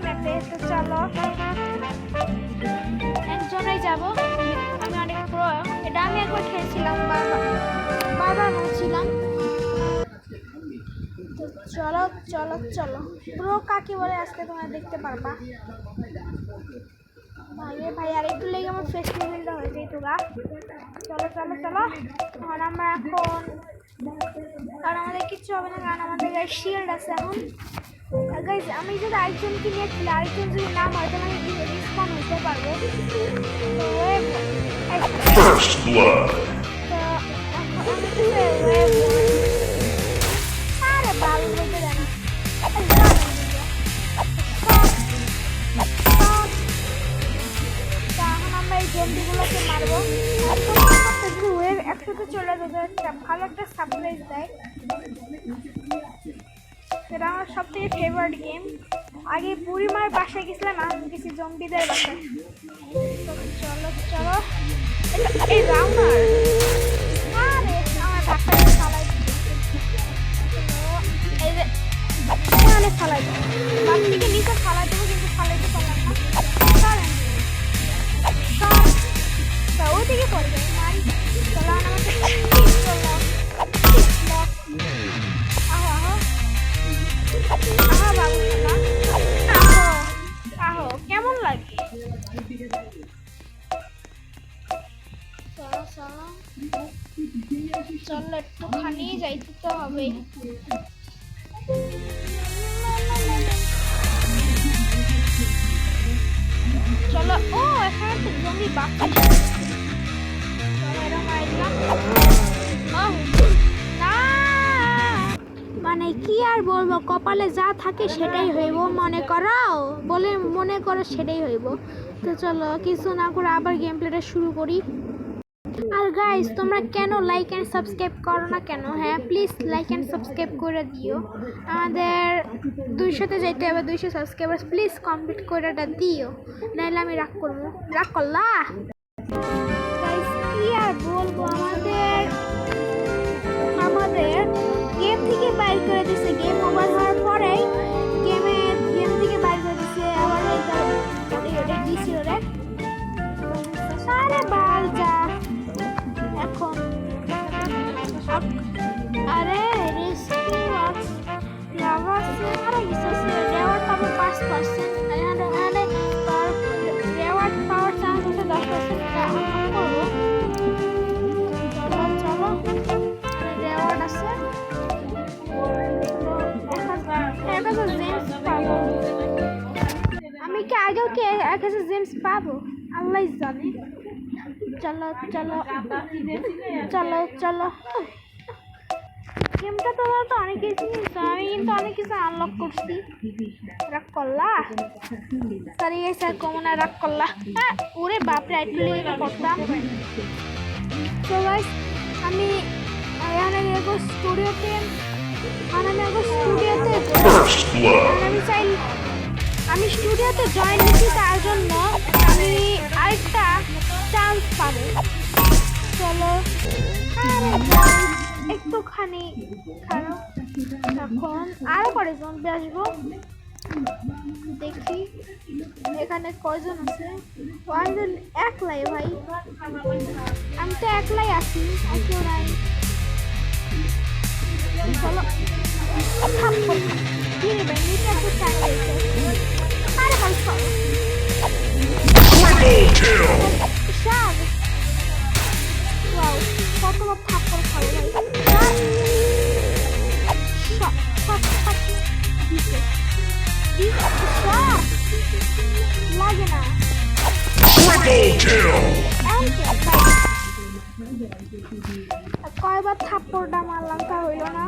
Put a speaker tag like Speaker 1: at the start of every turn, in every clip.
Speaker 1: ম্যাপে। তো চলো একজনেই যাব। আমি অনেক প্রো, এটা আমি একবার খেলছিলাম, বারবার মরছিলাম। তো চলো চলো চলো, প্রো কাকে বলে আজকে তোমরা দেখতে পারবা। ভাই রে ভাই, আর একটু লেগে আমার ফেস রিভিলটা হয়ে যায় তো গা। চলো চলো চলো, আর আমরা এখন, কারণ আমাদের কিচ্ছু হবে না, কারণ আমাদের গায়ে শিল্ড আছে এখন। গাইজ আমি যদি আরেকজনকে নিয়ে খেলি, আরেকজন যদি না মারে তাহলে আমি রিস্পন হতে পারবো।
Speaker 2: First blood.
Speaker 1: আরে ভালো বলতে জানি। এখন আমরা এই জম্বিগুলোকে মারবো। ওয়েভ একসাথে চলে যাবে, ভালো একটা সারপ্রাইজ দেয়। এটা আমার সব থেকে ফেভারিট গেম। আগে বুড়িমার বাসায় গেছিলাম, আমি গেছি জম্বিদের বাসায়। চলো চলো, এই রাউন্ডার, আরে আমার ধাক্কা ফালাই, এই যে এখানে ফালাই দেবো, বাস থেকে নিচে ফালাই দেবো, কিন্তু ফালাইতে পারলাম না। ওই দিকে পড়বে মারি। চলো আমাকে চলো, আহো আহো আহো বাবু, আহো আহো, কেমন লাগে? চলো চলো চলো, একটুখানি যাইতে তো হবে। চলো, ও এখানে তো জমি বাকি। মানে কি আর বলবো, কপালে যা থাকে সেটাই হইব, মনে করো সেটাই হইব। তো চলো কিছু না করে আবার গেম প্লেটা শুরু করি। আর গাইস তোমরা কেন লাইক অ্যান্ড সাবস্ক্রাইব করো না কেন? হ্যাঁ প্লিজ লাইক অ্যান্ড সাবস্ক্রাইব করে দিও। আমাদের 200-তে যাইতে হবে, 200 সাবস্ক্রাইবার্স প্লিজ কমপ্লিট করে দিও, নাহলে আমি রাগ করবো। রাগ করলা গাইস, কি আর বলবো, আমাদের গেম থেকে বাইর করে দিছে। গেম ওভার হওয়ার পরেই গেম থেকে বাইর করে দিছে। আবার এটা কি ছিল রে? আরে বাল যা এখন। আরে রেস্কিউ ওয়ার্কস লাভাস আরে গিয়েছে, রেওয়ার্ড পাবো 5%। এখানে রেওয়ার্ড পাওয়ার চান্স আছে 10%। করবো, চলো চলো, রেওয়ার্ড আছে। আমি কি আগেও কি 1000 জেমস পাবো? আল্লাহ জানে। চলো চলো চলো চলো, গেমটা তো অনেকেই চিনিস, আমি কিন্তু অনেক কিছু আনলক করছি। রাগ করলা সরি স্যার, কমনা রাগ করলা। হ্যাঁ ওরে বাপরে, আইটু লেগে করতাম। তো গাইস আমি স্টুডিওতে আমি স্টুডিওতে জয়েন নিচ্ছি, তার জন্য আমি আরেকটা চান্স পাবো। চলো একটুখানি খারাপ, এখন আরো পরে জম্বি আসবো। দেখি এখানে কয়জন আছে। একলাই ভাই, আমি তো একলাই আছি, আর কেউ নাই। চলো কতবার থাপ্পড় খাবো ভাই, লাগে না। কয়বার থাপ্পড়টা মারলাম তা হইল না।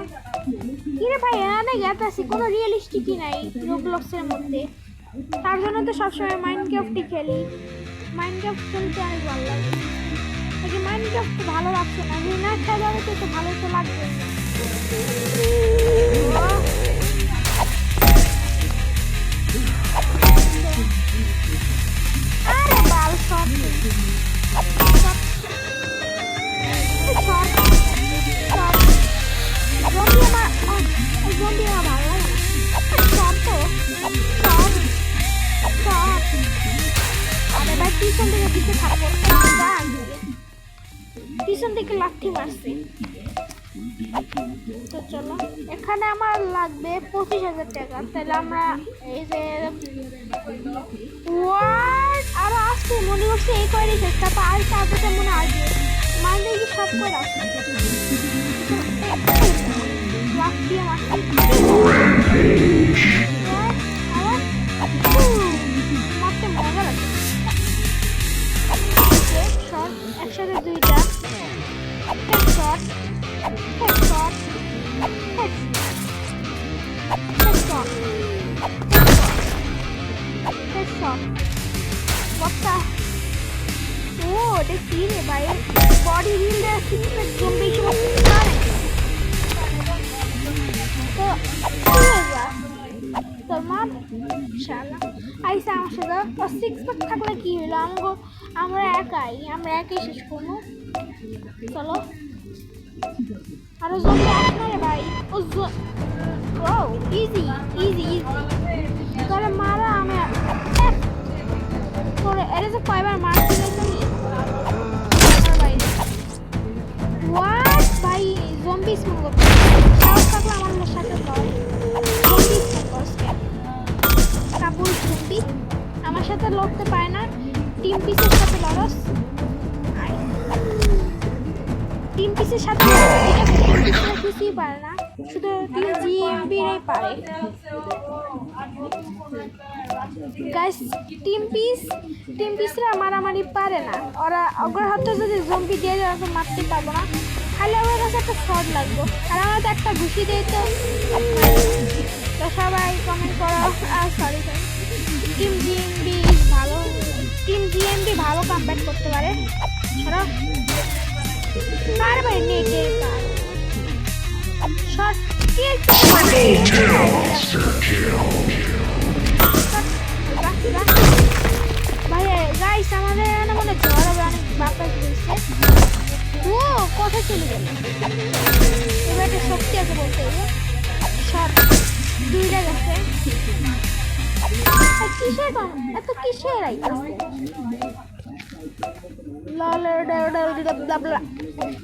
Speaker 1: কিরে ভাই, এখানে গেতাছি, কোনো রিয়েলিস্টিকই নাই রোবলক্সের মধ্যে। তার জন্য তো সবসময় মাইনক্রাফটই খেলি। মাইনক্রাফট খেলতে অনেক ভালো লাগে। মাইনক্রাফট ভালো লাগছে না, না খেলা তো ভালো তো লাগবে। আরে বাল সব জম্বি আমার ভালো লাগে না। সব তো সব আর এবার পিছন থেকে দিতে থাকবো পিছন থেকে লাথি মারছি তো চলো এখানে আমার লাগবে 25,000 টাকা তাহলে আমরা এই যে ওয়ার্ড আরো আসছে মনে করছে এই কয়টি শেষ তারপর আর তারপরে মনে আসবে মানে কি সব করে আসছে লাথি মারছি মারতে মজা লাগে একসাথে দুইটা headshot headshot headshot headshot what the oh এটা কি রে ভাই বডি বিল্ডার সিক্রেট জম্বি সব তো তোর মার শালা আইসা আমার সাথে ও সিক্স প্যাক থাকলে কি হলো আমরা একাই শেষ করবো চলো আরো জম্বি আসবে রে ভাই ও ইজি তোরে মারা আমি তোরে এর যে কয়বার মারছি তুমি হোয়াট ভাই জম্বি স্পন করতে সাহস থাকলে আমার সাথে লড় জম্বি স্পন করছে কাপুর জম্বি আমার সাথে লড়তে পারে না টিম পিসের সাথে লড়স টিম পিসের সাথে কিছুই পারে না শুধু টিম জিএমবিরাই পারে গাইস টিম পিসরা মারামারি পারে না ওরা অগ্র হাতে যদি জম্বি দিয়ে যায় ওকে মারতে পারবো না খালি আমার কাছে একটা শট লাগবে আর আমার তো একটা ঘুষি দেয় তো সবাই কমেন্ট করো সরি টিম জিএমবি ভালো কমব্যাক করতে পারে পারবে নেটে শট ভাই গাইস আমাদের এখানে মনে ঝড় হবে অনেক বাতাস দিচ্ছে ও কোথায় চলে গেল এবার একটা শক্তি আছে বলতে হবে শট দুইটা গেছে কিসের এত কিসের আইতাছে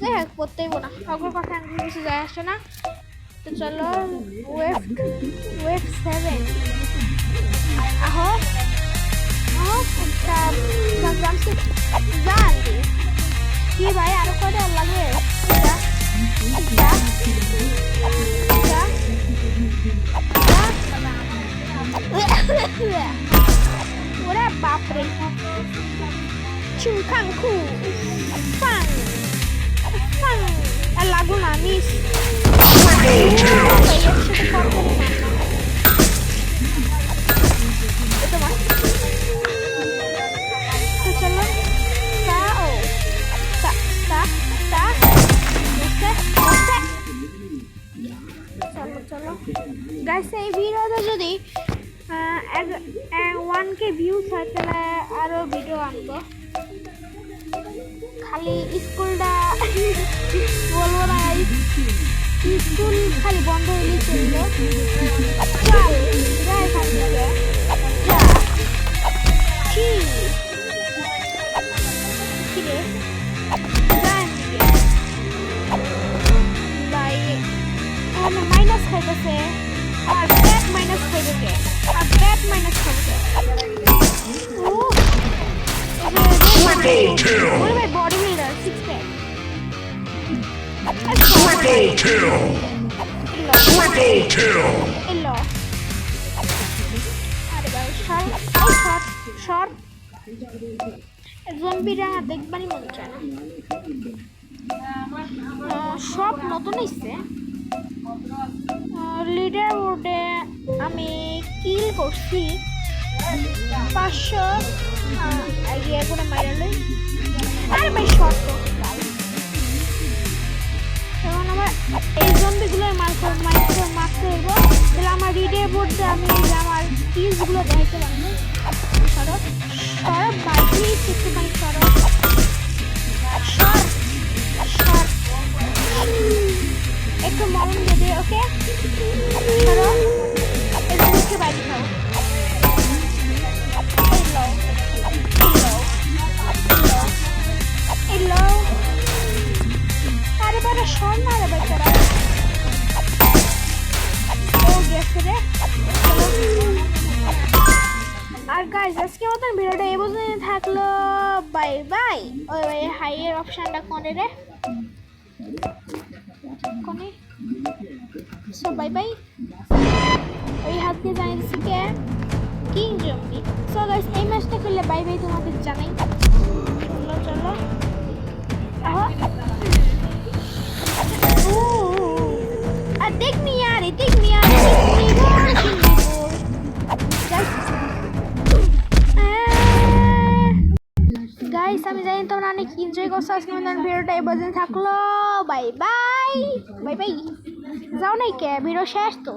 Speaker 1: দেখ করতেই না অগ্র কথা কিছু যায় আসে না তো চলো ওয়েভ 7 আহো জান কি ভাই আরো কয়টা লাগে ওরে বাপরে চুলখাংখু ফাং আর লাগু না মিস চলো চলো গাইস এই ভিডিওতে যদি 1K ভিউজ হয় তাহলে আরো ভিডিও আনবো খালি স্কুলটা বলবো না স্কুল খালি বন্ধ হইলে চললো চল যা এখান থেকে যা কি রে ভাই এখানে মাইনাস খাইতেছে আর ব্যাট মাইনাস খাইতেছে আর ব্যাট মাইনাস খাইতেছে body builder 6 pack
Speaker 2: Triple kill! Triple kill!
Speaker 1: Hello. Are guys, short. Zombie রা দেখবানি মন চায় না সব নতুন এসেছে লিডার বোর্ডে আমি কিল করছি 500 আইডিয়া করে মাইরালে আর ভাই শর্ট তো এখন আমার এই জম্বিগুলোর মারতে হইব তাহলে আমার লিডার বোর্ডে আমি আমার কিলসগুলো দেখাইতে পারবো সরব বাইরে একটুখানি সরব একটু মরণ দেবে ওকে সরব এর মুখে বাইরে খাও গাইস আজকে মতন ভিডিওটা এই পর্যন্ত থাকলো বাই বাই ওই হাইয়ের অপশনটা কোনে রে কোনে সো বাই বাই ওই হাত দিয়ে জানিয়ে দিচ্ছি কে কিং জম্বি সো গাইস এই ম্যাচটা খেললে বাই বাই তোমাদের জানাই চলো চলো আহ देख me यार গাইস আমি জানি তোমরা অনেক এনজয় করছো আজকে আমাদের ভিডিওটা এই পর্যন্ত থাকলো বাই বাই বাই বাই যাও নাই কে ভিডিও শেষ তো